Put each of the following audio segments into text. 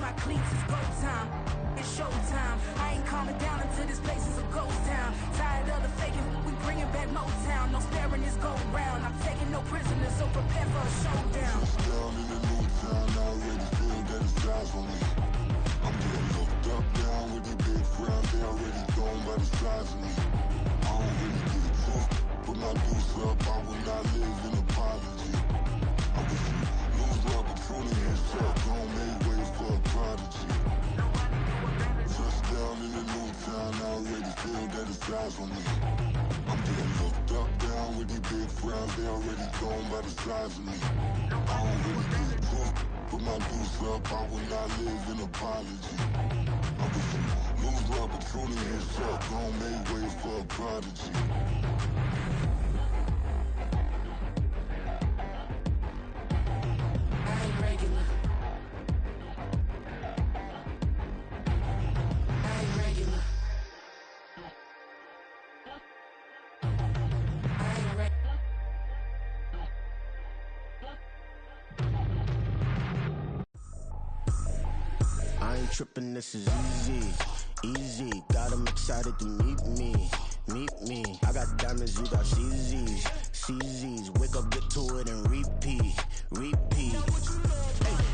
my cleats, it's go time. It's showtime. I ain't calming down until this place is a ghost town. Tired of the faking, we bringing back Motown. No sparing this go round. I'm taking no prisoners, so prepare for a showdown. Down in the new town, I already feel that it's eyes on me. I'm getting looked up, down with the big frown. They already gone by the size of me. I don't really get it took. Put my deuce up, I will not live in apology. I wish you lose the opportunity and shut. Don't make way for a prodigy. Touchdown in the new town, I already feel that it's eyes on me. I'm getting looked up, down with the big frown. They already gone by the size of me. I don't really get it took. Put my deuce up, I will not live in apology. I wish you lose the opportunity and shut. Don't make way for a prodigy. Trippin', this is easy, got them excited to meet me. I got diamonds, you got CZs, wake up, get to it and repeat. Hey,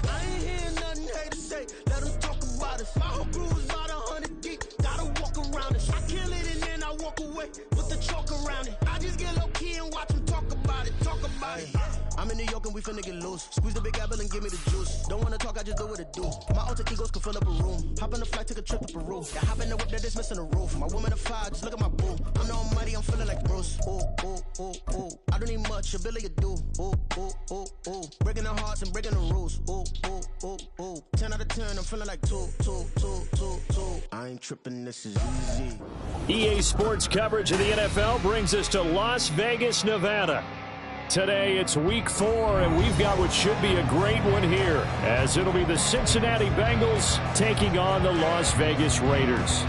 I ain't hear nothing hate to say, let them talk about it. My whole crew is about 100 deep, gotta walk around it. I kill it and then I walk away with the chalk around it. I just get low key and watch them talk about it. I'm in New York and we finna get loose. Squeeze the big apple and give me the juice. Don't wanna talk, I just do what it do. My alter egos can fill up a room. Hop on the flight, take a trip to Peru. Yeah, hop in the whip, that is missing the roof. My woman a fire, just look at my boo. I'm the almighty, I'm feeling like Bruce. Ooh. I don't need much, ability to do. Ooh. Breaking the hearts and breaking the rules. Ooh. 10 out of 10, I'm feeling like two. I ain't tripping, this is easy. EA Sports coverage of the NFL brings us to Las Vegas, Nevada. Today it's week 4, and we've got what should be a great one here, as it'll be the Cincinnati Bengals taking on the Las Vegas Raiders.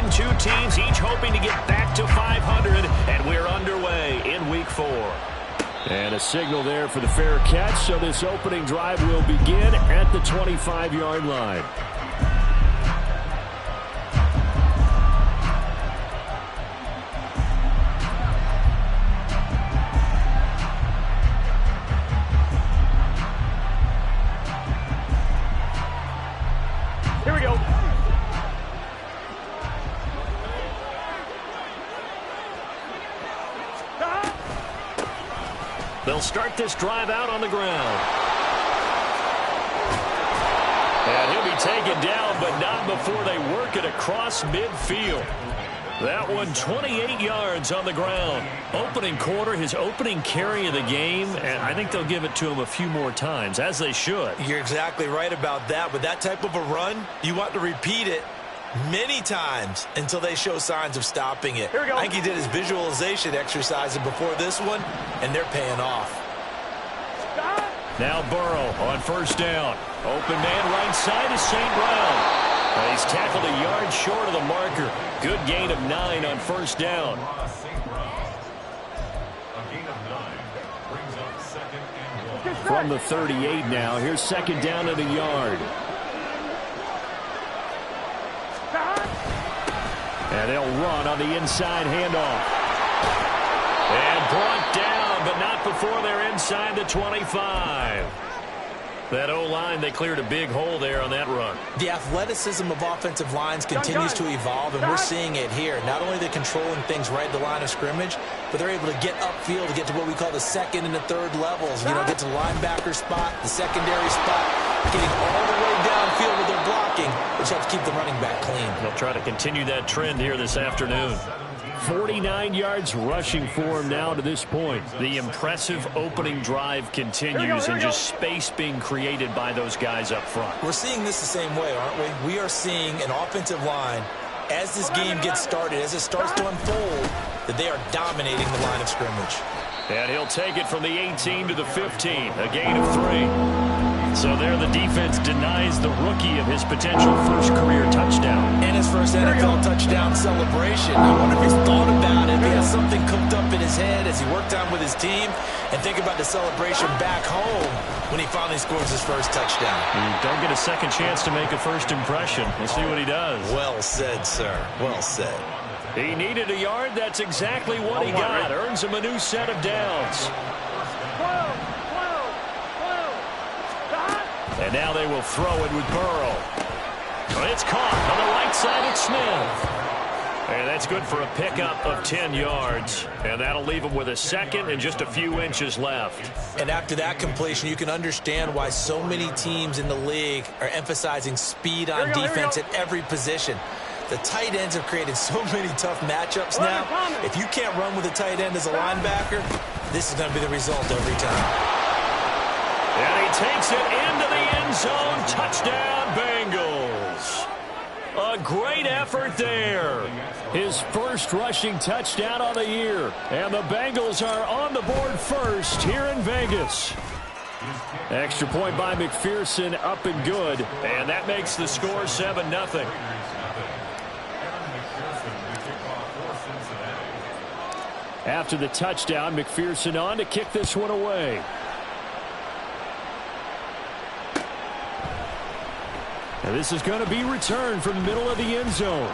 Two teams each hoping to get back to 500, and we're underway in week 4. And a signal there for the fair catch, so this opening drive will begin at the 25-yard line. Here we go. They'll start this drive out on the ground. And he'll be taken down, but not before they work it across midfield. That one, 28 yards on the ground. Opening quarter, his opening carry of the game, and I think they'll give it to him a few more times, as they should. You're exactly right about that. With that type of a run, you want to repeat it many times until they show signs of stopping it. Here we go. I think he did his visualization exercises before this one, and they're paying off. Now Burrow on first down. Open man right side is St. Brown. And he's tackled a yard short of the marker. Good gain of 9 on first down. From the 38 now, here's second down and a yard. And they'll run on the inside handoff. And brought down, but not before they're inside the 25. That O-line, they cleared a big hole there on that run. The athleticism of offensive lines continues to evolve, and we're seeing it here. Not only are they controlling things right at the line of scrimmage, but they're able to get upfield to get to what we call the second and the third levels. You know, get to the linebacker spot, the secondary spot, getting all the way downfield with their blocking, which helps keep the running back clean. They'll try to continue that trend here this afternoon. 49 yards rushing for him now to this point. The impressive opening drive continues, and just space being created by those guys up front. We're seeing this the same way, aren't we? We are seeing an offensive line, as this game gets started, as it starts to unfold, that they are dominating the line of scrimmage. And he'll take it from the 18 to the 15, a gain of 3. So there the defense denies the rookie of his potential first career touchdown. And his first NFL touchdown celebration. I wonder if he's thought about it, if he has something cooked up in his head as he worked on with his team, and think about the celebration back home when he finally scores his first touchdown. You don't get a second chance to make a first impression. We'll see what he does. Well said, sir. Well said. He needed a yard. That's exactly what he got. Earns him a new set of downs. And now they will throw it with Burrow. It's caught on the right side of Smith. And that's good for a pickup of 10 yards. And that'll leave him with a second and just a few inches left. And after that completion, you can understand why so many teams in the league are emphasizing speed on defense at every position. The tight ends have created so many tough matchups now. If you can't run with a tight end as a linebacker, this is going to be the result every time. And he takes it into the end zone. Touchdown, Bengals. A great effort there. His first rushing touchdown on the year. And the Bengals are on the board first here in Vegas. Extra point by McPherson, up and good. And that makes the score 7-0. After the touchdown, McPherson on to kick this one away. And this is going to be returned from the middle of the end zone.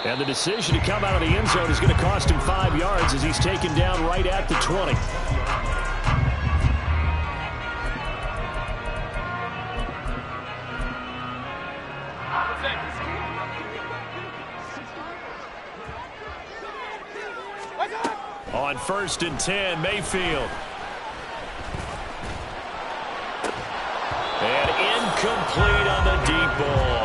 And the decision to come out of the end zone is going to cost him 5 yards as he's taken down right at the 20. On 1st and 10, Mayfield. And incomplete on the deep ball.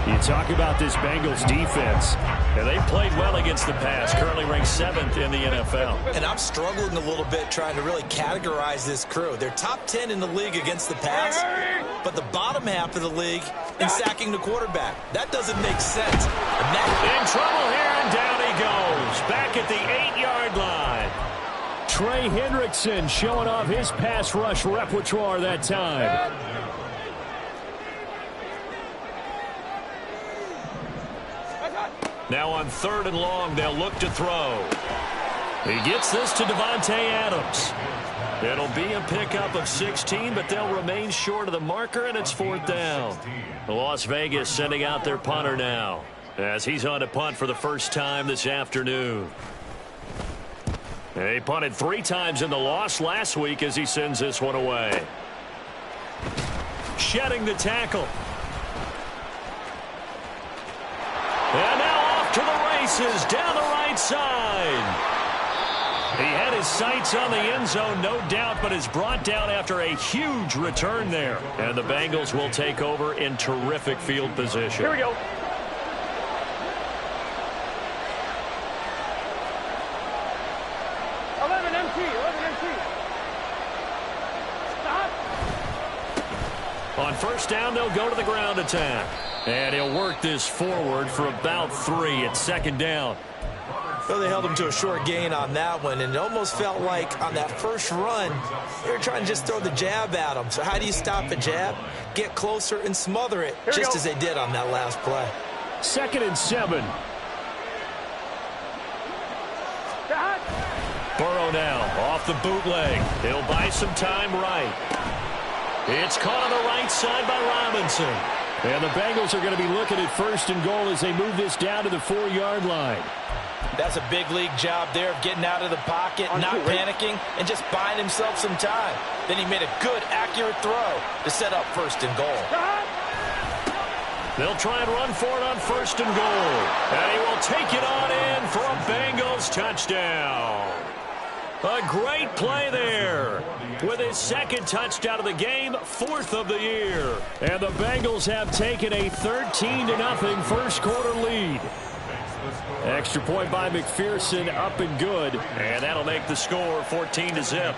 You talk about this Bengals defense. And they played well against the pass. Currently ranked 7th in the NFL. And I'm struggling a little bit trying to really categorize this crew. They're top 10 in the league against the pass, but the bottom half of the league in sacking the quarterback. That doesn't make sense. In trouble here, and down he goes. Back at the 8-yard line. Trey Hendrickson showing off his pass rush repertoire that time. Now on 3rd and long, they'll look to throw. He gets this to Devontae Adams. It'll be a pickup of 16, but they'll remain short of the marker, and it's 4th down. Las Vegas sending out their punter now, as he's on to punt for the first time this afternoon. He punted 3 times in the loss last week as he sends this one away. Shedding the tackle. And now off to the races down the right side. He had his sights on the end zone, no doubt, but is brought down after a huge return there. And the Bengals will take over in terrific field position. Here we go. On 1st down, they'll go to the ground attack. And he'll work this forward for about 3 at 2nd down. Well, they held him to a short gain on that one, and it almost felt like on that first run, they were trying to just throw the jab at him. So how do you stop a jab? Get closer and smother it, just as they did on that last play. 2nd and 7. Burrow now off the bootleg. He'll buy some time right. It's caught on the right side by Robinson. And the Bengals are going to be looking at 1st and goal as they move this down to the 4-yard line. That's a big league job there of getting out of the pocket, not panicking, and just buying himself some time. Then he made a good, accurate throw to set up 1st and goal. They'll try and run for it on 1st and goal. And he will take it on in for a Bengals touchdown. A great play there. With his 2nd touchdown of the game, 4th of the year. And the Bengals have taken a 13-0 first quarter lead. Extra point by McPherson, up and good. And that'll make the score 14-0.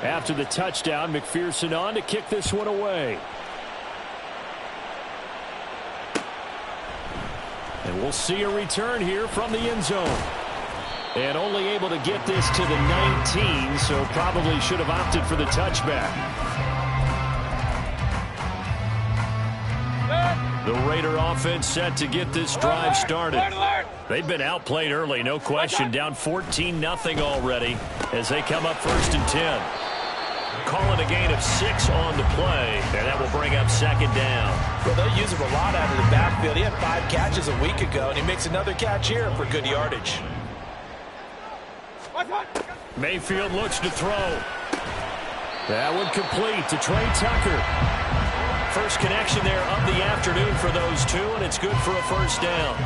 After the touchdown, McPherson on to kick this one away. And we'll see a return here from the end zone. And only able to get this to the 19, so probably should have opted for the touchback. The Raider offense set to get this drive started. They've been outplayed early, no question. Down 14-0 already as they come up 1st and 10. Calling a gain of 6 on the play, and that will bring up 2nd down. Well, they'll use him a lot out of the backfield. He had 5 catches a week ago, and he makes another catch here for good yardage. Mayfield looks to throw. That one complete to Trey Tucker. First connection there of the afternoon for those two, and it's good for a 1st down.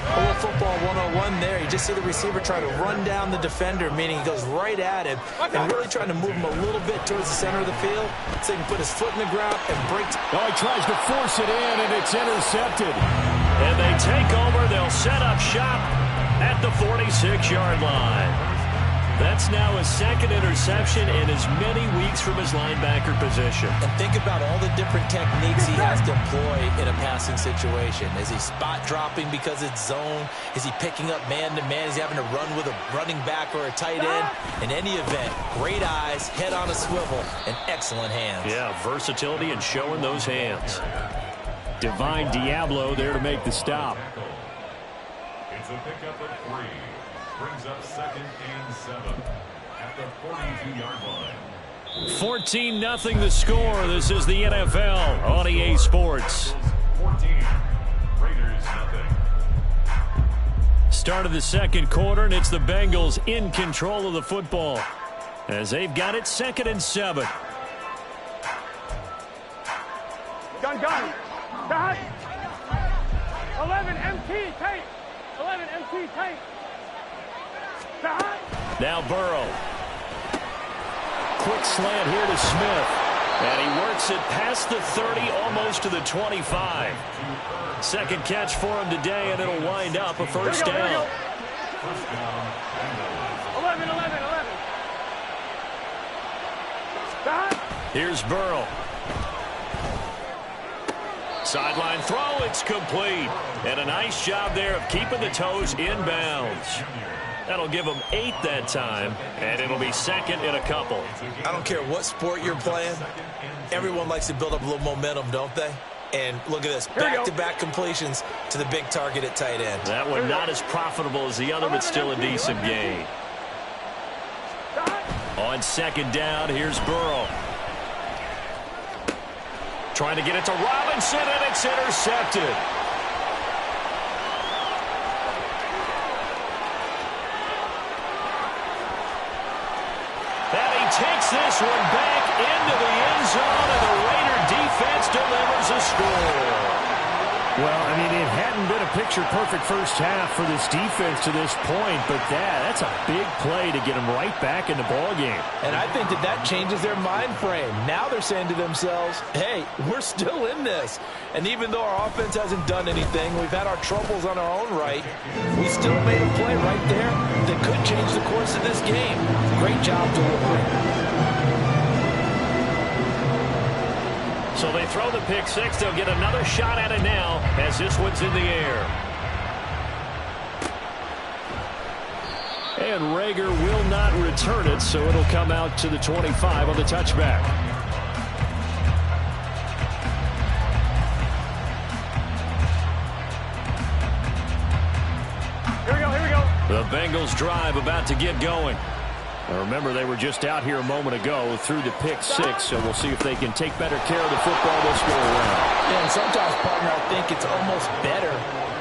A little football 101 there. You just see the receiver try to run down the defender, meaning he goes right at him and really trying to move him a little bit towards the center of the field so he can put his foot in the ground and break. Oh, he tries to force it in, and it's intercepted. And they take over. They'll set up shop at the 46-yard line. That's now his 2nd interception in as many weeks from his linebacker position. And think about all the different techniques he has to employ in a passing situation. Is he spot dropping because it's zone? Is he picking up man-to-man? Is he having to run with a running back or a tight end? In any event, great eyes, head on a swivel, and excellent hands. Yeah, versatility and showing those hands. Divine Diablo there to make the stop. It's a pickup of 3. Brings up 2nd and 7 at the 42-yard line. 14-0 the score. This is the NFL on EA Sports. 14. Raiders nothing. Start of the 2nd quarter, and it's the Bengals in control of the football as they've got it 2nd and 7. Gun. Dot. 11 MT tape. 11 MT tape. Now Burrow. Quick slant here to Smith. And he works it past the 30, almost to the 25. 2nd catch for him today, and it'll wind up a 1st down. 11. Here's Burrow. Sideline throw, it's complete. And a nice job there of keeping the toes in bounds. That'll give him 8 that time, and it'll be 2nd and a couple. I don't care what sport you're playing. Everyone likes to build up a little momentum, don't they? And look at this, back-to-back completions to the big target at tight end. That one not as profitable as the other, but still a decent gain. On 2nd down, here's Burrow. Trying to get it to Robinson, and it's intercepted. Takes this one back into the end zone, and the Raider defense delivers a score. Well, I mean, it hadn't been a picture-perfect first half for this defense to this point, but that's a big play to get them right back in the ballgame. And I think that changes their mind frame. Now they're saying to themselves, hey, we're still in this. And even though our offense hasn't done anything, we've had our troubles on our own right, we still made a play right there that could change the course of this game. Great job delivering. So they throw the pick 6. They'll get another shot at it now as this one's in the air. And Rager will not return it, so it'll come out to the 25 on the touchback. Here we go. The Bengals drive about to get going. Now remember, they were just out here a moment ago through the pick 6, so we'll see if they can take better care of the football this go around. Yeah, and sometimes, partner, I think it's almost better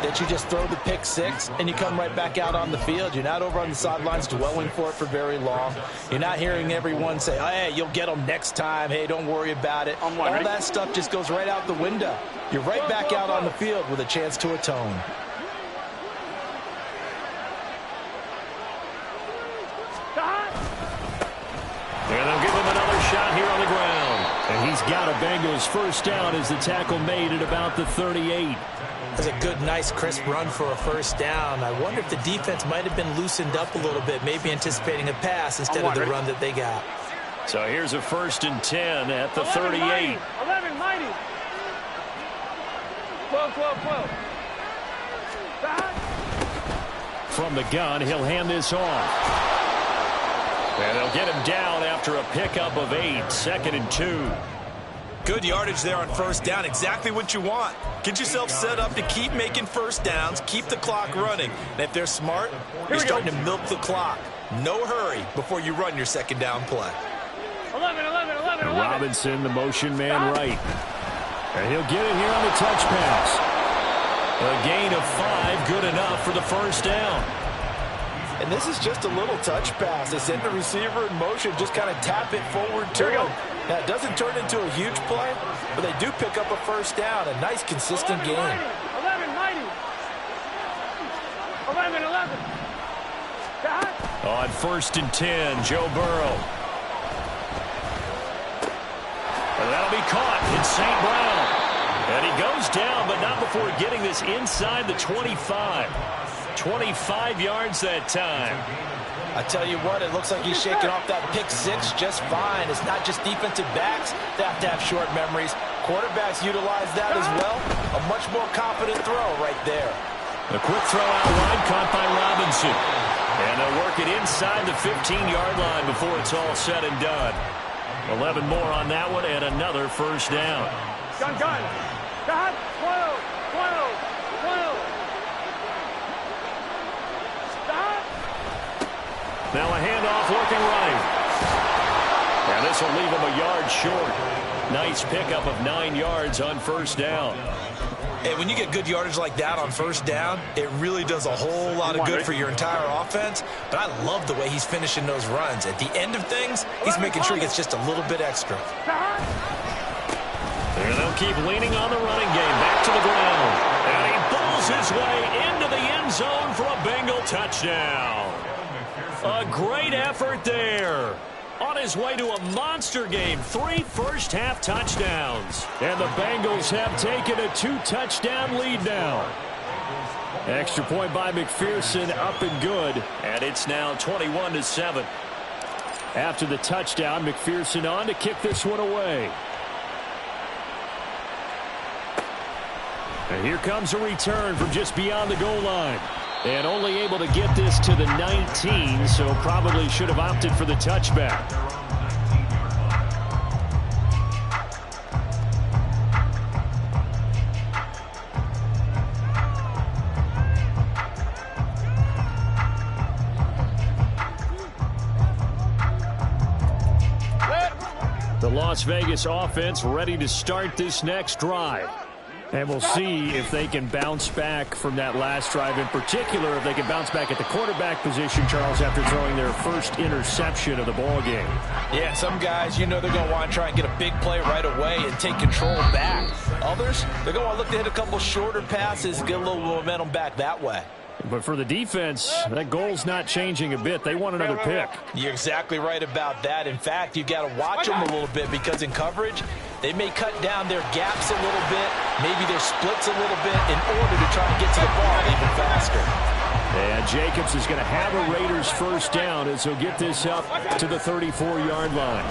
that you just throw the pick 6 and you come right back out on the field. You're not over on the sidelines dwelling for it for very long. You're not hearing everyone say, oh, hey, you'll get them next time. Hey, don't worry about it. All that stuff just goes right out the window. You're right back out on the field with a chance to atone. And they'll give him another shot here on the ground. And he's got a Bengals first down as the tackle made at about the 38. That's a good, nice, crisp run for a first down. I wonder if the defense might have been loosened up a little bit, maybe anticipating a pass instead of the run that they got. So here's a 1st and 10 at the 38. 11, mighty. 12. from the gun. He'll hand this off. And they'll get him down after a pickup of 8, 2nd and 2. Good yardage there on first down. Exactly what you want. Get yourself set up to keep making first downs, keep the clock running. And if they're smart, you're starting to milk the clock. No hurry before you run your second down play. 11. And Robinson, the motion man right. And he'll get it here on the touch pass. A gain of 5, good enough for the first down. And this is just a little touch pass. They send the receiver in motion, just kind of tap it forward to him. Now, it doesn't turn into a huge play, but they do pick up a first down. A nice, consistent game. 11. On 1st and 10, Joe Burrow. And that'll be caught in St. Brown. And he goes down, but not before getting this inside the 25. 25 yards that time. I tell you what, it looks like he's shaking off that pick 6 just fine. It's not just defensive backs that have to have short memories. Quarterbacks utilize that as well. A much more confident throw right there. A quick throw out wide, caught by Robinson. And they'll work it inside the 15-yard line before it's all said and done. 11 more on that one and another first down. Gun. 12. Now a handoff looking right. And this will leave him a yard short. Nice pickup of 9 yards on first down. And when you get good yardage like that on first down, it really does a whole lot of good for your entire offense. But I love the way he's finishing those runs. At the end of things, he's making sure he gets just a little bit extra. And they'll keep leaning on the running game. Back to the ground. And he pulls his way into the end zone for a Bengal touchdown. A great effort there. On his way to a monster game, 3 first-half touchdowns. And the Bengals have taken a 2-touchdown lead now. Extra point by McPherson, up and good. And it's now 21-7. After the touchdown, McPherson on to kick this one away. And here comes a return from just beyond the goal line. And only able to get this to the 19, so probably should have opted for the touchback. The Las Vegas offense ready to start this next drive. And we'll see if they can bounce back from that last drive. In particular, if they can bounce back at the quarterback position, Charles, after throwing their first interception of the ball game. Yeah, some guys, you know they're going to want to try and get a big play right away and take control back. Others, they're going to want to look to hit a couple shorter passes, get a little momentum back that way. But for the defense, that goal's not changing a bit. They want another pick. You're exactly right about that. In fact, you've got to watch them a little bit because in coverage, they may cut down their gaps a little bit, maybe their splits a little bit in order to try to get to the ball even faster. And Jacobs is going to have a Raiders first down as he'll get this up to the 34-yard line.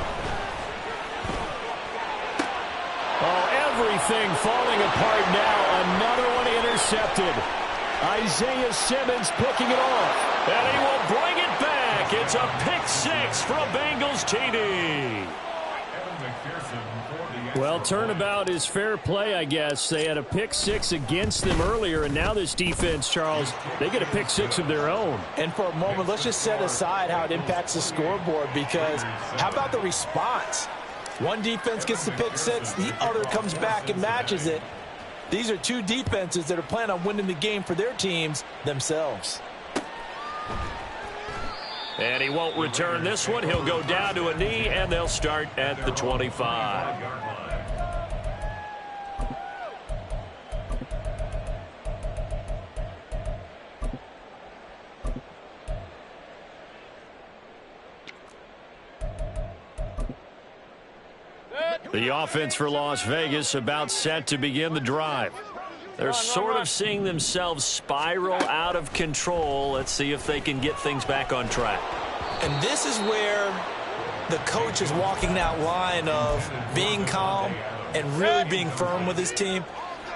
Oh, everything falling apart now. Another one intercepted. Isaiah Simmons picking it off. And he will bring it back. It's a pick 6 for a Bengals TD. Well, turnabout is fair play, I guess. They had a pick 6 against them earlier, and now this defense, Charles, they get a pick 6 of their own. And for a moment, let's just set aside how it impacts the scoreboard, because how about the response? One defense gets the pick 6, the other comes back and matches it. These are two defenses that are planning on winning the game for their teams themselves. And he won't return this one. He'll go down to a knee, and they'll start at the 25. The offense for Las Vegas about set to begin the drive. They're sort of seeing themselves spiral out of control. Let's see if they can get things back on track. And this is where the coach is walking that line of being calm and really being firm with his team.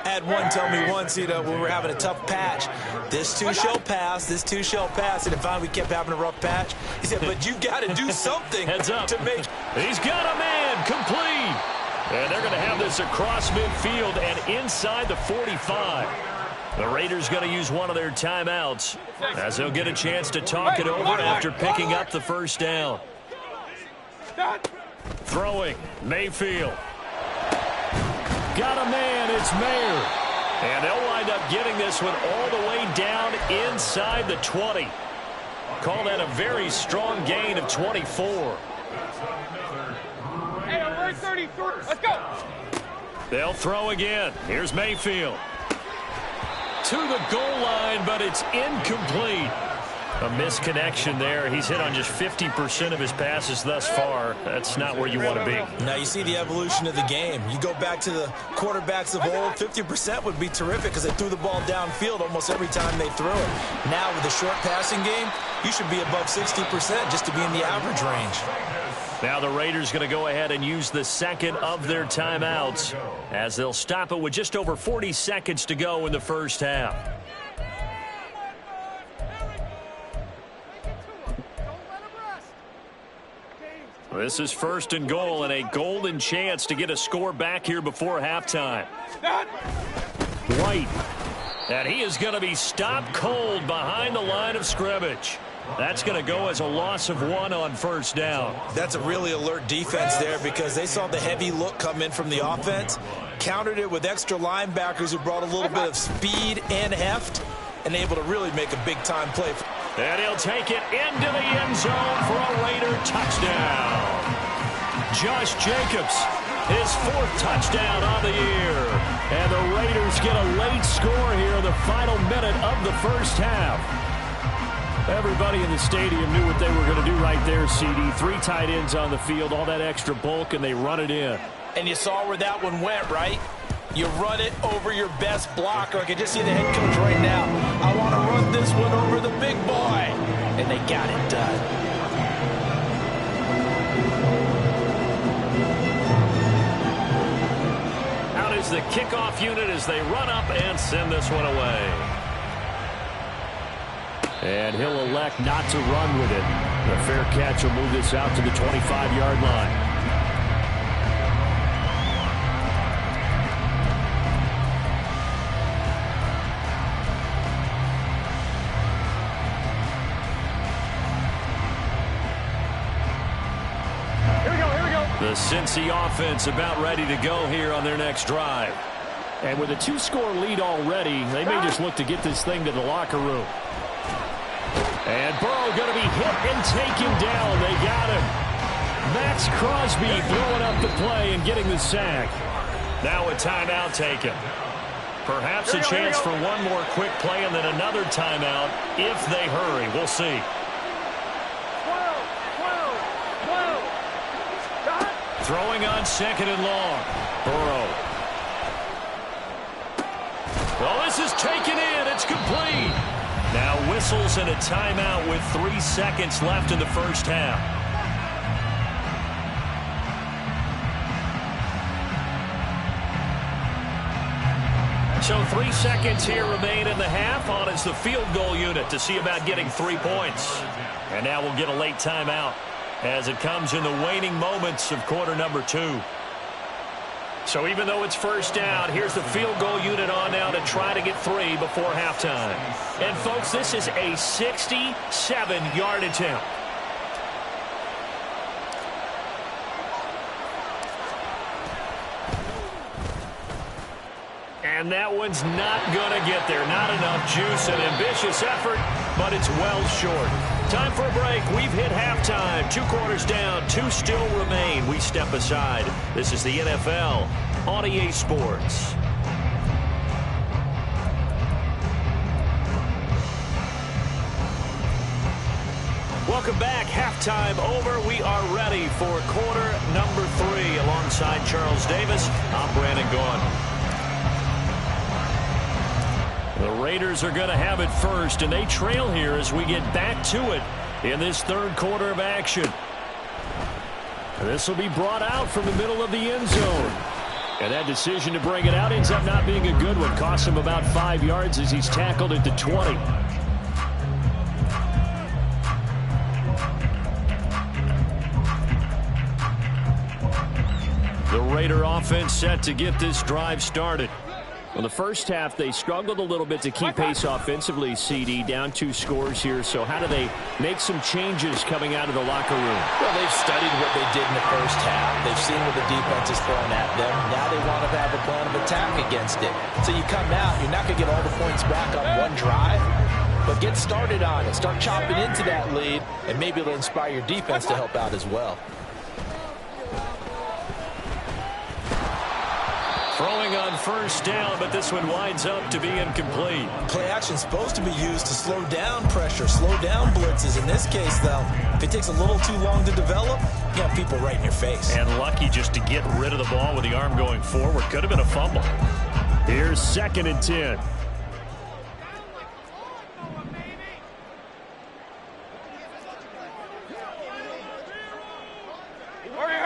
I had one tell me once, when we were having a tough patch, this too shall pass, this too shall pass, and finally we kept having a rough patch. He said, but you got to do something Heads up. to make. He's got a man, complete. And they're going to have this across midfield and inside the 45. The Raiders going to use one of their timeouts as they'll get a chance to talk it over after picking up the first down. Throwing, Mayfield. Got a man, it's Mayer. And they'll wind up getting this one all the way down inside the 20. Call that a very strong gain of 24. Hey, I'm right 33. Let's go. They'll throw again. Here's Mayfield. To the goal line, but it's incomplete. A misconnection there. He's hit on just 50% of his passes thus far. That's not where you want to be. Now you see the evolution of the game. You go back to the quarterbacks of old, 50% would be terrific because they threw the ball downfield almost every time they threw it. Now with the short passing game, you should be above 60% just to be in the average range. Now the Raiders going to go ahead and use the second of their timeouts as they'll stop it with just over 40 seconds to go in the first half. This is first and goal and a golden chance to get a score back here before halftime. White. And he is going to be stopped cold behind the line of scrimmage. That's going to go as a loss of 1 on first down. That's a really alert defense there because they saw the heavy look come in from the offense, countered it with extra linebackers who brought a little bit of speed and heft, and able to really make a big-time play. And he'll take it into the end zone for a Raider touchdown. Josh Jacobs, his 4th touchdown on the year. And the Raiders get a late score here in the final minute of the first half. Everybody in the stadium knew what they were going to do right there, CD. 3 tight ends on the field, all that extra bulk, and they run it in. And you saw where that one went, right? You run it over your best blocker. I can just see the head coach right now. I want to run this one over the big boy. And they got it done. Out is the kickoff unit as they run up and send this one away. And he'll elect not to run with it. The fair catch will move this out to the 25-yard line. The Cincy offense about ready to go here on their next drive. And with a 2-score lead already, they may just look to get this thing to the locker room. And Burrow going to be hit and taken down. They got him. Max Crosby throwing up the play and getting the sack. Now a timeout taken. Perhaps a chance for one more quick play and then another timeout if they hurry. We'll see. Throwing on 2nd and long. Burrow. Well, this is taken in. It's complete. Now whistles and a timeout with 3 seconds left in the first half. So 3 seconds here remain in the half. On is the field goal unit to see about getting 3 points. And now we'll get a late timeout as it comes in the waning moments of quarter number 2. So even though it's first down, here's the field goal unit on now to try to get 3 before halftime. And folks, this is a 67-yard attempt. And that one's not going to get there. Not enough juice. An ambitious effort, but it's well short. Time for a break. We've hit halftime. 2 quarters down. 2 still remain. We step aside. This is the NFL on EA Sports. Welcome back. Halftime over. We are ready for quarter number 3. Alongside Charles Davis, I'm Brandon Gaudin. The Raiders are going to have it first, and they trail here as we get back to it in this 3rd quarter of action. This will be brought out from the middle of the end zone. And that decision to bring it out ends up not being a good one. Costs him about 5 yards as he's tackled at the 20. The Raider offense set to get this drive started. Well, the first half, they struggled a little bit to keep pace offensively, CD, down 2 scores here. So how do they make some changes coming out of the locker room? Well, they've studied what they did in the first half. They've seen what the defense is throwing at them. Now they want to have a plan of attack against it. So you come out, you're not going to get all the points back on one drive, but get started on it. Start chopping into that lead, and maybe it'll inspire your defense to help out as well. Throwing on first down, but this one winds up to be incomplete. Play action is supposed to be used to slow down pressure, slow down blitzes. In this case, though, if it takes a little too long to develop, you have people right in your face. And lucky just to get rid of the ball with the arm going forward. Could have been a fumble. Here's 2nd and 10.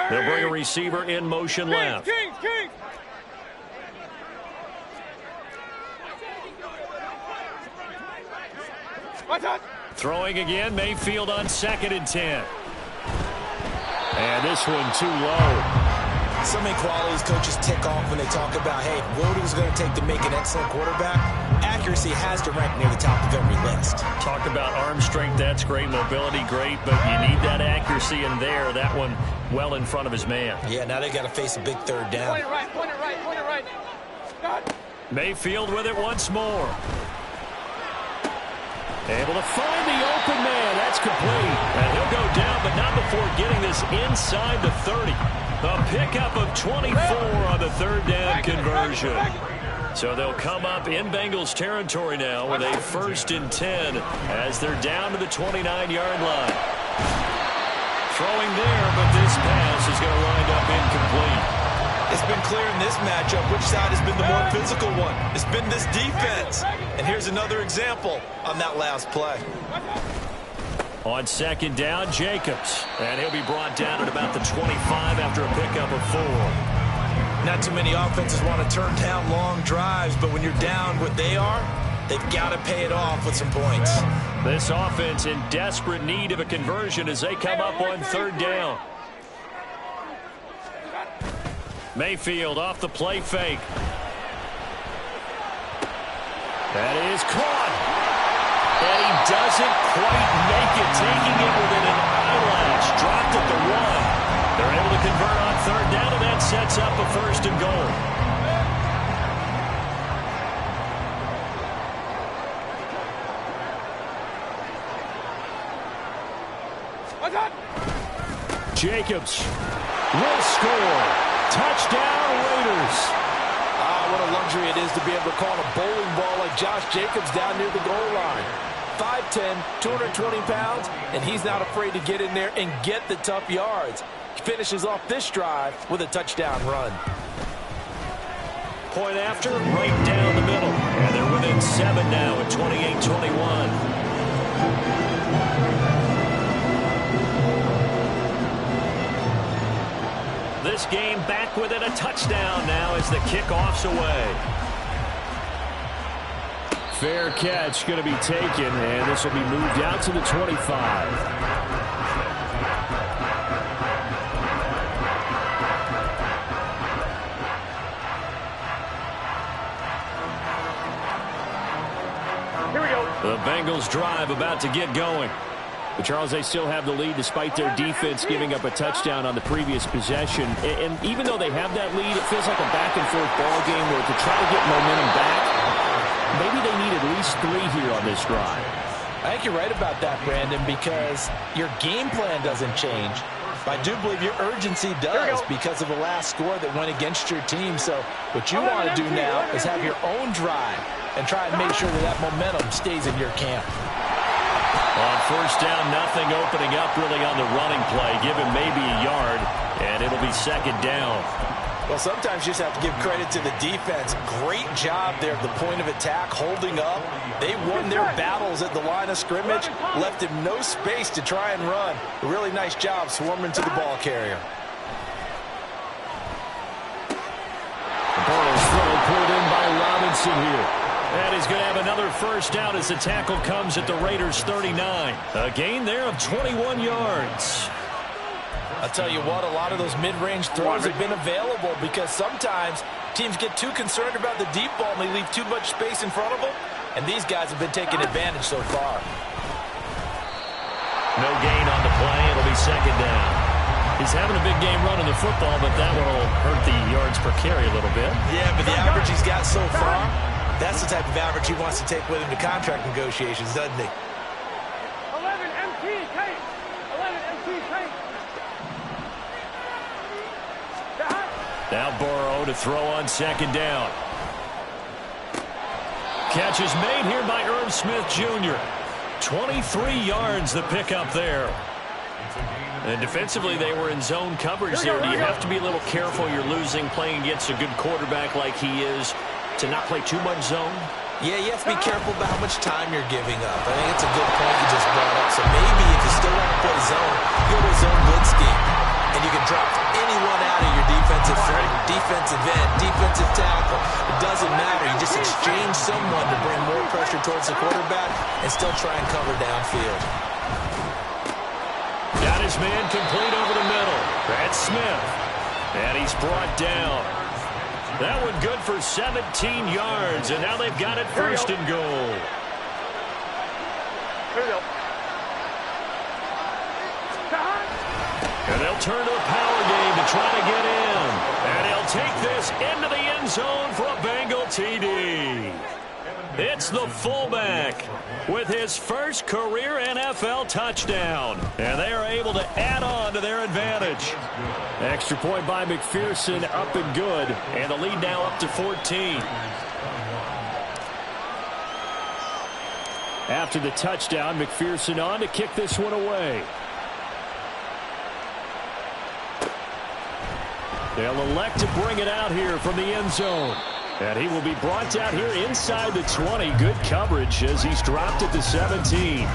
They'll bring a receiver in motion left. Kings. Throwing again, Mayfield on 2nd and 10. And this one too low. So many qualities coaches tick off when they talk about, hey, what is it going to take to make an excellent quarterback? Accuracy has to rank near the top of every list. Talk about arm strength, that's great. Mobility, great. But you need that accuracy in there. That one well in front of his man. Yeah, now they got to face a big 3rd down. Point it right. God. Mayfield with it once more. Able to find the open man. That's complete. And he'll go down, but not before getting this inside the 30. A pickup of 24 on the 3rd down conversion. So they'll come up in Bengals territory now with a 1st and 10 as they're down to the 29-yard line. Throwing there, but this pass is going to wind up incomplete. It's been clear in this matchup which side has been the more physical one. It's been this defense. And here's another example on that last play. On 2nd down, Jacobs. And he'll be brought down at about the 25 after a pickup of 4. Not too many offenses want to turn down long drives, but when you're down what they are, they've got to pay it off with some points. This offense in desperate need of a conversion as they come up on 3rd down. Mayfield off the play fake. That is caught. And he doesn't quite make it, taking it within an eyelash. Dropped at the 1. They're able to convert on 3rd down, and that sets up a 1st and goal. Jacobs will score. Touchdown, Raiders. What a luxury it is to be able to call a bowling ball like Josh Jacobs down near the goal line. 5'10", 220 pounds, and he's not afraid to get in there and get the tough yards. He finishes off this drive with a touchdown run. Point after, right down the middle. And they're within 7 now at 28-21. This game back within a touchdown now as the kickoff's away. Fair catch going to be taken, and this will be moved out to the 25. The Bengals drive about to get going. But, Charles, they still have the lead despite their defense giving up a touchdown on the previous possession. And even though they have that lead, it feels like a back-and-forth ball game where to try to get momentum back, maybe they need at least 3 here on this drive. I think you're right about that, Brandon, because your game plan doesn't change. But I do believe your urgency does because of the last score that went against your team. So what you want to do now is have your own drive and try and make sure that momentum stays in your camp. On first down, nothing opening up really on the running play. Give him maybe a yard, and it'll be 2nd down. Well, sometimes you just have to give credit to the defense. Great job there at the point of attack, holding up. They won their battles at the line of scrimmage, left him no space to try and run. A really nice job swarming to the ball carrier. pulled in by Robinson here. And he's going to have another first down as the tackle comes at the Raiders' 39. A gain there of 21 yards. I'll tell you what, a lot of those mid-range throws have been available because sometimes teams get too concerned about the deep ball and they leave too much space in front of them. And these guys have been taking advantage so far. No gain on the play. It'll be second down. He's having a big game running the football, but that one will hurt the yards per carry a little bit. Yeah, but the average he's got so far, that's the type of average he wants to take with him to contract negotiations, doesn't he? 11 MT tape. 11 MT tape. Now Burrow to throw on second down. Catch is made here by Irv Smith Jr. 23 yards the pickup there. And defensively, they were in zone coverage there. Do you have to be a little careful? You're losing, playing against a good quarterback like he is, to not play too much zone? Yeah, you have to be careful about how much time you're giving up. I think it's a good point you just brought up. So maybe if you still want to play zone, go to a zone blitz scheme. And you can drop anyone out of your defensive front, defensive end, defensive tackle. It doesn't matter. You just exchange someone to bring more pressure towards the quarterback and still try and cover downfield. Got his man complete over the middle. That's Smith. And he's brought down. That one good for 17 yards. And now they've got it first and goal. Here we go. And they'll turn to a power game to try to get in. And he'll take this into the end zone for a Bengal TD. It's the fullback with his first career NFL touchdown. And they are able to add on to their advantage. Extra point by McPherson, up and good. And the lead now up to 14. After the touchdown, McPherson on to kick this one away. They'll elect to bring it out here from the end zone. And he will be brought out here inside the 20. Good coverage as he's dropped at the 17.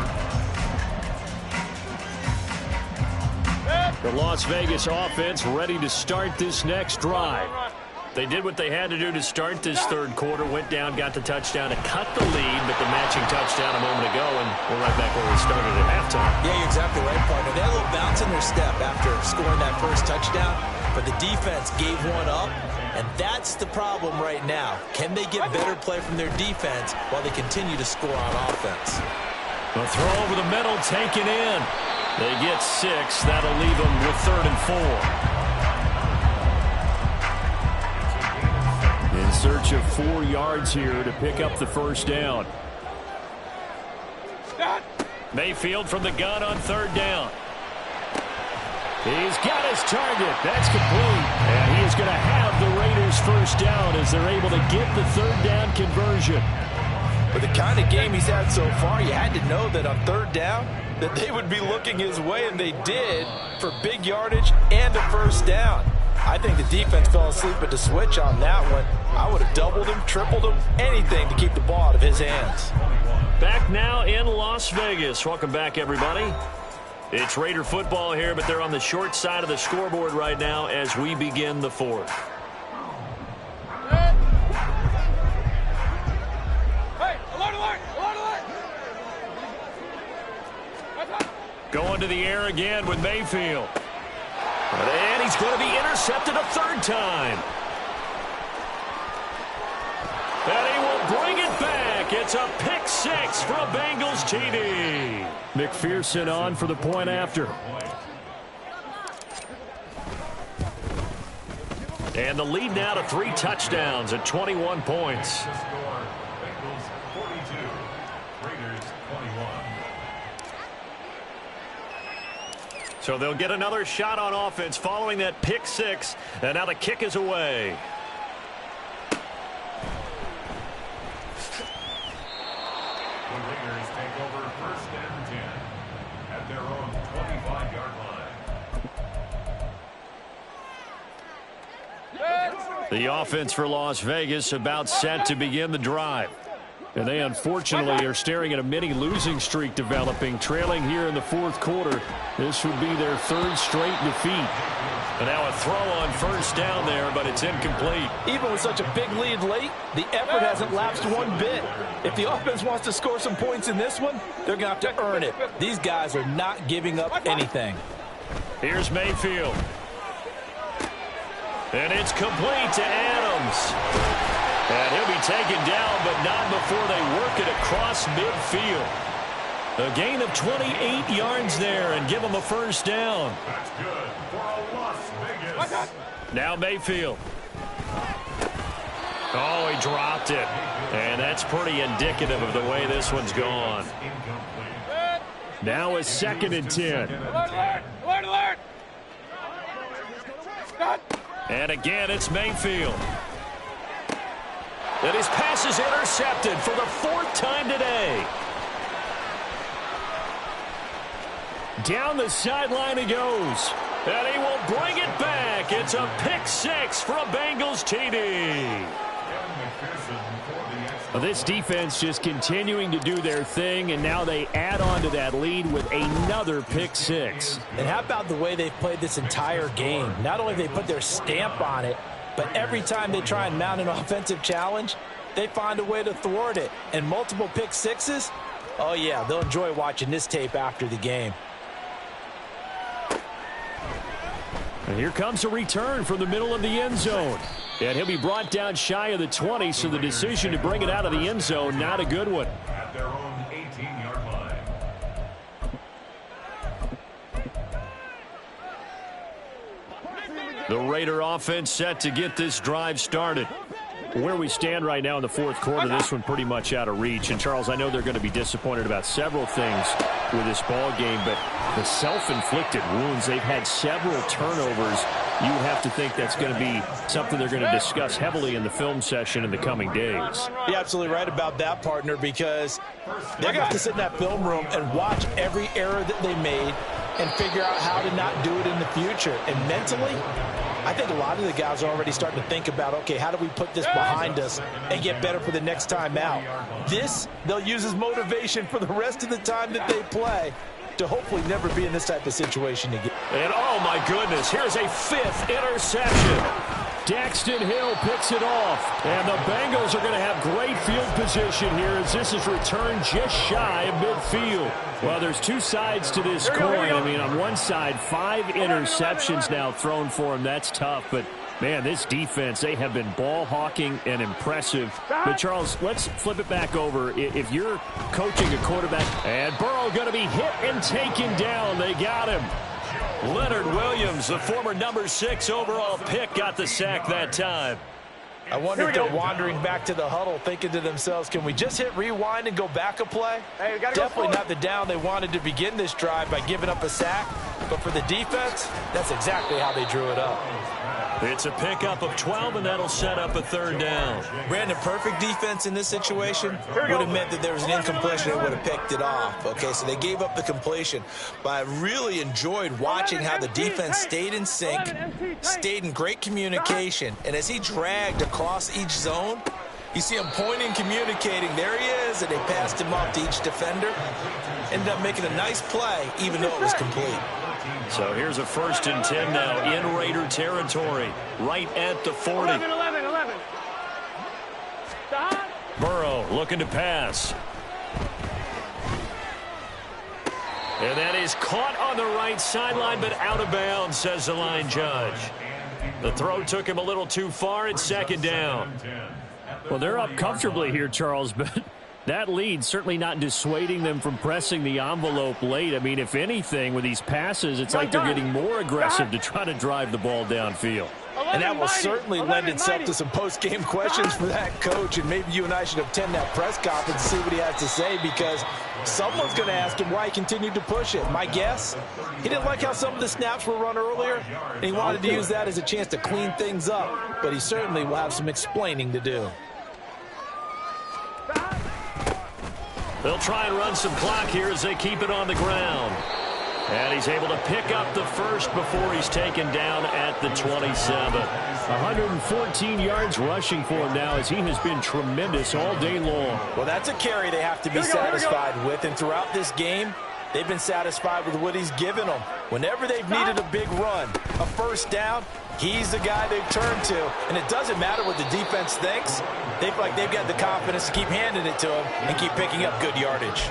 The Las Vegas offense ready to start this next drive. They did what they had to do to start this third quarter. Went down, got the touchdown to cut the lead, but the matching touchdown a moment ago, and we're right back where we started at halftime. Yeah, you're exactly right, partner. They had a little bounce in their step after scoring that first touchdown, but the defense gave one up, and that's the problem right now. Can they get better play from their defense while they continue to score on offense? The throw over the middle taken in. They get 6. That'll leave them with 3rd and 4. In search of 4 yards here to pick up the first down. Mayfield from the gun on 3rd down. He's got his target. That's complete. And he is going to have the Raiders first down as they're able to get the 3rd down conversion. With the kind of game he's had so far, you had to know that on 3rd down that they would be looking his way, and they did, for big yardage and a first down. I think the defense fell asleep at the switch on that one. I would have doubled him, tripled him, anything to keep the ball out of his hands. Back now in Las Vegas. Welcome back, everybody. It's Raider football here, but they're on the short side of the scoreboard right now as we begin the 4th. Hey, alert, alert, alert, alert. Going to the air again with Mayfield. And he's going to be intercepted a 3rd time. And he will bring it back. It's a pick 6 for a Bengals TD. McPherson on for the point after. And the lead now to 3 touchdowns at 21 points. So they'll get another shot on offense following that pick 6. And now the kick is away. The Raiders take over 1st and 10 at their own 25-yard line. The offense for Las Vegas about set to begin the drive. And they unfortunately are staring at a mini losing streak developing, trailing here in the fourth quarter. This would be their third straight defeat. And now a throw on first down there, but it's incomplete. Even with such a big lead late, the effort hasn't lapsed one bit. If the offense wants to score some points in this one, they're going to have to earn it. These guys are not giving up anything. Here's Mayfield. And it's complete to Adams. And he'll be taken down, but not before they work it across midfield. A gain of 28 yards there and give them a first down. That's good for a Las Vegas. Now Mayfield. Oh, he dropped it. And that's pretty indicative of the way this one's gone. Now a 2nd and 10. Alert! And again, it's Mayfield. And his pass is intercepted for the 4th time today. Down the sideline he goes. And he will bring it back. It's a pick 6 for a Bengals TD. This defense just continuing to do their thing, and now they add on to that lead with another pick 6. And how about the way they've played this entire game? Not only have they put their stamp on it, but every time they try and mount an offensive challenge, they find a way to thwart it. And multiple pick 6s, oh yeah, they'll enjoy watching this tape after the game. And here comes a return from the middle of the end zone. And he'll be brought down shy of the 20, so the decision to bring it out of the end zone, not a good one. At their own 18-yard line. The Raider offense set to get this drive started. Where we stand right now in the fourth quarter, this one pretty much out of reach. And, Charles, I know they're going to be disappointed about several things with this ball game, but the self-inflicted wounds, they've had several turnovers. You have to think that's going to be something they're going to discuss heavily in the film session in the coming days. You're absolutely right about that, partner, because they're going to have to sit in that film room and watch every error that they made and figure out how to not do it in the future. And mentally, I think a lot of the guys are already starting to think about, okay, how do we put this behind us and get better for the next time out? This, they'll use as motivation for the rest of the time that they play to hopefully never be in this type of situation again. And, oh, my goodness, here's a 5th interception. Daxton Hill picks it off. And the Bengals are going to have great field position here as this is returned just shy of midfield. Well, there's two sides to this coin. I mean, on one side, 5 interceptions now thrown for him. That's tough, but man, this defense, they have been ball hawking and impressive. But, Charles, let's flip it back over. If you're coaching a quarterback, and Burrow going to be hit and taken down. They got him. Leonard Williams, the former number 6 overall pick, got the sack that time. I wonder if they're wandering back to the huddle thinking to themselves, can we just hit rewind and go back a play? Hey, we gotta Definitely go not the down they wanted to begin this drive by giving up a sack. But for the defense, that's exactly how they drew it up. It's a pickup of 12, and that'll set up a 3rd down. Brandon, perfect defense in this situation would have meant that there was an incompletion. They would have picked it off. Okay, so they gave up the completion. But I really enjoyed watching how the defense stayed in sync, stayed in great communication. And as he dragged across each zone, you see him pointing, communicating. There he is, and they passed him off to each defender. Ended up making a nice play, even though it was complete. So here's a 1st and 10 now in Raider territory, right at the 40. 11. Burrow looking to pass. And that is caught on the right sideline, but out of bounds, says the line judge. The throw took him a little too far. It's 2nd down. Well, they're up comfortably here, Charles, but that lead certainly not dissuading them from pressing the envelope late. I mean, if anything, with these passes, it's like they're getting more aggressive to try to drive the ball downfield. And that will certainly lend itself to some post-game questions for that coach. And maybe you and I should attend that press conference and see what he has to say, because someone's going to ask him why he continued to push it. My guess, he didn't like how some of the snaps were run earlier, and he wanted to use that as a chance to clean things up. But he certainly will have some explaining to do. They'll try and run some clock here as they keep it on the ground. And he's able to pick up the first before he's taken down at the 27. 114 yards rushing for him now as he has been tremendous all day long. Well, that's a carry they have to be satisfied with. And throughout this game, they've been satisfied with what he's given them. Whenever they've needed a big run, a first down, he's the guy they've turned to. And it doesn't matter what the defense thinks. They feel like they've got the confidence to keep handing it to him and keep picking up good yardage.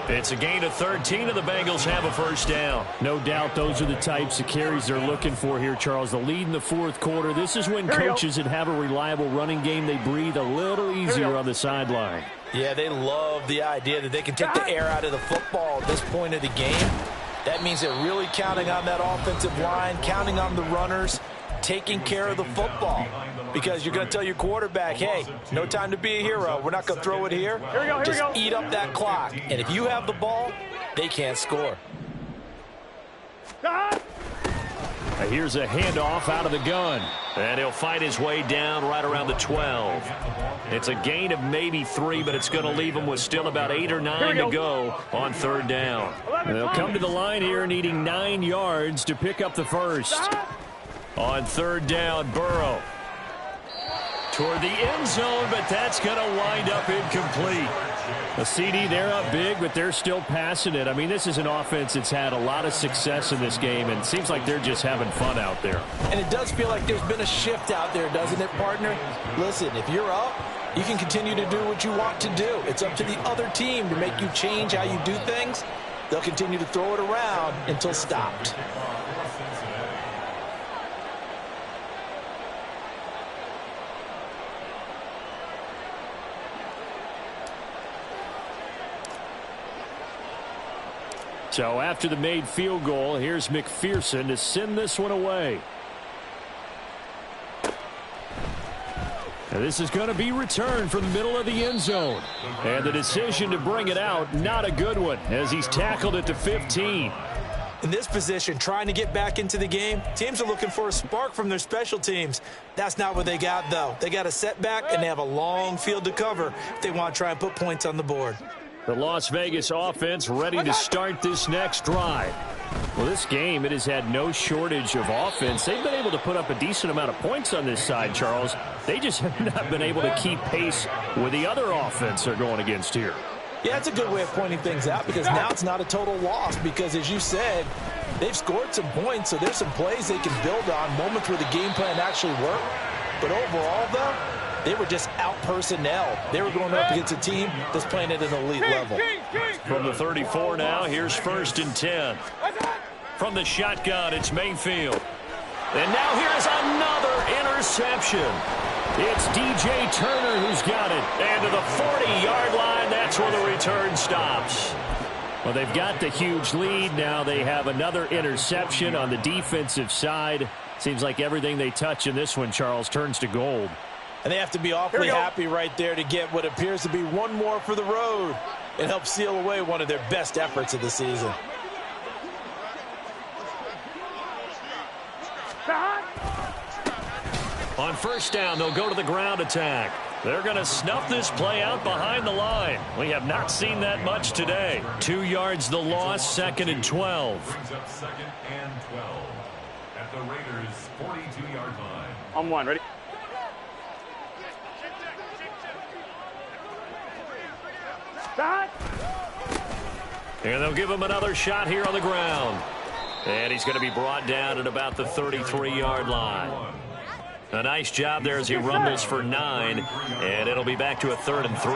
It's a gain of 13, and the Bengals have a first down. No doubt those are the types of carries they're looking for here, Charles. The lead in the fourth quarter. This is when coaches that have a reliable running game, they breathe a little easier on the sideline. Yeah, they love the idea that they can take the air out of the football at this point of the game. That means they're really counting on that offensive line, counting on the runners, taking care of the football. Because you're going to tell your quarterback, hey, no time to be a hero. We're not going to throw it here. Just eat up that clock. And if you have the ball, they can't score. Here's a handoff out of the gun. And he'll fight his way down right around the 12. It's a gain of maybe 3, but it's going to leave him with still about 8 or 9 to go on third down. They'll come to the line here needing 9 yards to pick up the first. On third down, Burrow toward the end zone, but that's going to wind up incomplete. A CD, they're up big, but they're still passing it. I mean, this is an offense that's had a lot of success in this game, and it seems like they're just having fun out there. And it does feel like there's been a shift out there, doesn't it, partner? Listen, if you're up, you can continue to do what you want to do. It's up to the other team to make you change how you do things. They'll continue to throw it around until stopped. So after the made field goal, here's McPherson to send this one away. And this is going to be returned from the middle of the end zone. And the decision to bring it out, not a good one, as he's tackled at the 15. In this position, trying to get back into the game, teams are looking for a spark from their special teams. That's not what they got, though. They got a setback, and they have a long field to cover if they want to try and put points on the board. The Las Vegas offense ready to start this next drive. Well, this game, it has had no shortage of offense. They've been able to put up a decent amount of points on this side, Charles. They just have not been able to keep pace with the other offense they're going against here. Yeah, it's a good way of pointing things out because now it's not a total loss because, as you said, they've scored some points, so there's some plays they can build on, moments where the game plan actually worked. But overall, though, they were just out-personnel. They were going up against a team that's playing at an elite level. From the 34 now, here's 1st and 10. From the shotgun, it's Mayfield. And now here's another interception. It's DJ Turner who's got it. And to the 40-yard line, that's where the return stops. Well, they've got the huge lead. Now they have another interception on the defensive side. Seems like everything they touch in this one, Charles, turns to gold. And they have to be awfully happy right there to get what appears to be one more for the road and help seal away one of their best efforts of the season. On first down, they'll go to the ground attack. They're going to snuff this play out behind the line. We have not seen that much today. 2 yards the loss, 2nd and 12. Brings up 2nd and 12 at the Raiders' 42-yard line. On one, ready? And they'll give him another shot here on the ground. And he's going to be brought down at about the 33-yard line. A nice job there as he rumbles for 9. And it'll be back to a 3rd and 3.